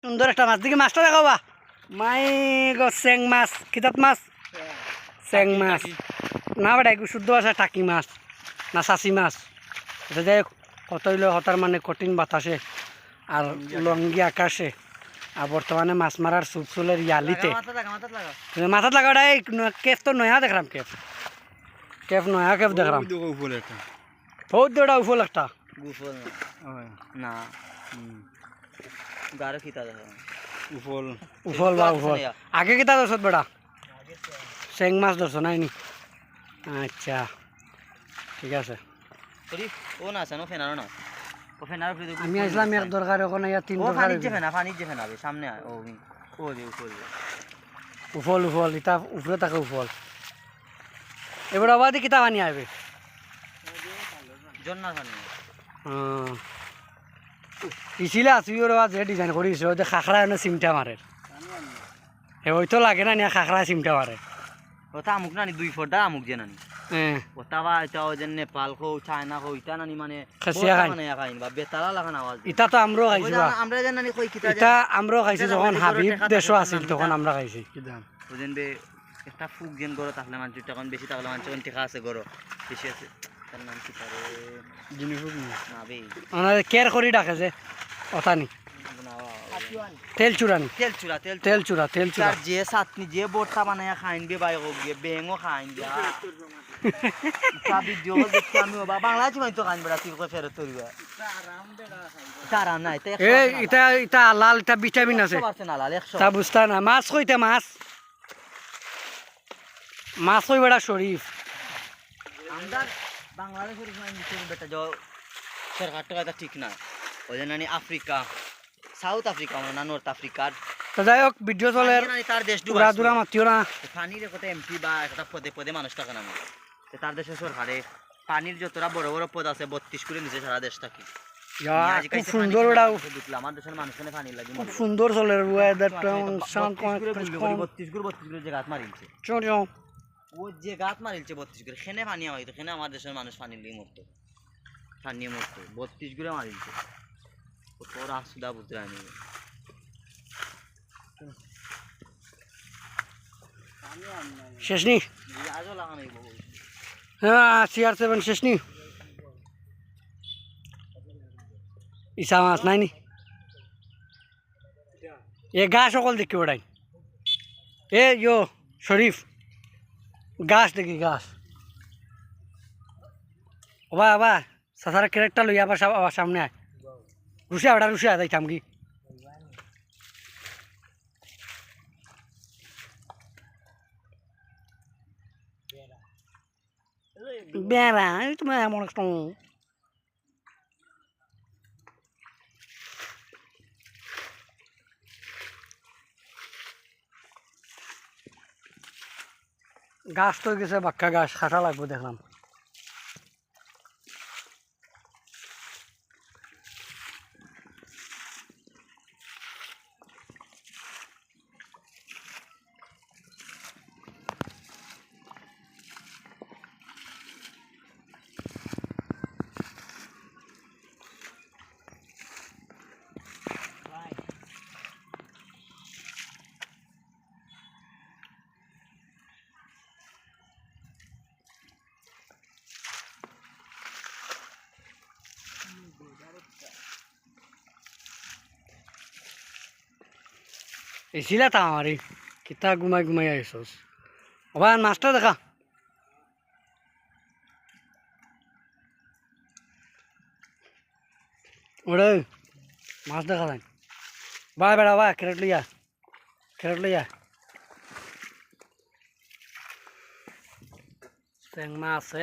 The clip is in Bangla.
সুন্দর একটা মাছ দেখি মাছটা দেখাবা মাই গো চেং মাছ কিতাত মাছ চেং মাছ না বেটা একটু শুদ্ধ ভাষা টাকি মাছ না চাচি মাছ এটা যাই কত হইলে হতার মানে কঠিন বাতাসে আর লঙ্গি আকাশে আর বর্তমানে মাছ মারার চুপ চুলের ইয়ালিতে মাথাত লাগা এই কেফ তো নয়া দেখলাম কেফ নয়া কেফ দেখলাম বহুত দৌড়া উফল একটা না গারো খিতা উফল উফল বা উফল আগে কিতা দর্শত বেড়া চেং মাছ ধরছ নাইনি আচ্ছা ঠিক আছে ও না আছে ফেনারও না ও ফেনার আমি আসলাম এক দরকার ওখানে তিন দরকার পানির যে ফেনাবে সামনে ও দে উফল উফল ইটা উফরে থাকে উফল এবার আবার কিতা পানি আসবে জন্নার পানি ইছিলে আসবি ওরা যে ডিজাইন করিস ওদের খাখরা এনে চিমটা মারে হে ওইতো লাগে না নিয়ে খাখরা চিমটা মারে ওটা আমুক নানি 2 ফুট আমুক যে নানি ওটা বা এটা যে নেপাল কো চায়না কো ইটা নানি মানে খাসিয়া খাই মানে খাইন বা বেতালা লাগান আওয়াজ ইটা তো আমরাও খাইছি আমরা যে নানি কই কিতা ইটা আমরাও খাইছি যখন হাবিব দেশও আছিল তখন আমরা খাইছি ওজেন বে একটা ফুক যেন গরো তাহলে মানুষ তখন বেশি তাহলে মানুষ কোন টিকা আছে গরো বেশি আছে তার নাম কি পারে জিনি ফুক না বে ওনারে কেয়ার করি ডাকে যে অতানি তেল চুরানি তেল চুরা তার যে চাটনি যে বড়টা বানায়া খাইন বে বাই গো গে বেঙ্গো খাইন যা তা ভিডিও দেখি আমি বাংলাদেশি মাই তো খাইন বড়া তুই কই ফেরত করিবা আরাম নাই এই এটা লাল এটা ভিটামিন আছে 100% লাল 100 তা বুঝতা না মাছ কইতে মাছ কই বড়া শরীফ আমরা বাংলাদেশের মাই বেটা जो সরকার টাকা ঠিক না ওই জন্য আফ্রিকা সাউথ আফ্রিকা না নর্থ আফ্রিকার তো যাই হোক ভিডিও চলে তার দেশ পুরা দূরা মাতিও না পানির কত এমপি বা একটা পদে পদে মানুষ টাকা নামে তার দেশের সরকারে পানির যতটা বড় বড় পদ আছে 32 করে নিচে সারা দেশ থাকি খুব সুন্দর ওটা আমার দেশের মানুষের পানি লাগে খুব সুন্দর চলে ওয়েদারটা শান্ত 32 করে যে গাত মারিলছে চলো ও যে গাত মারিলছে 32 করে খেনে পানি হয়তো খেনে আমার দেশের মানুষ পানি লিয়ে মরতো পানি মরতো 32 করে মারিলছে তোরা সুদা বুঝতে আমি শেষ নি হ্যাঁ CR7 শেষ নি ইসা মাছ নাই নি এ গাছ সকল দেখি ওটাই এ ইয়ো শরীফ গাছ দেখি গাছ ওবা আবা সাসারা ক্যারেক্টার লই আবার সামনে আয় রুশিয়া যাইতাম কি বেড়া তোমার এমন একটা গাছ তো গেছে বাক্কা গাছ খাটা লাগবে দেখলাম এসিলা তা আমারে কিতা ঘুমাই আইসস ওবান মাছটা দেখা ওরে মাছ দেখা যায় বেড়া ক্যারেট লইয়া চেং মাছ আছে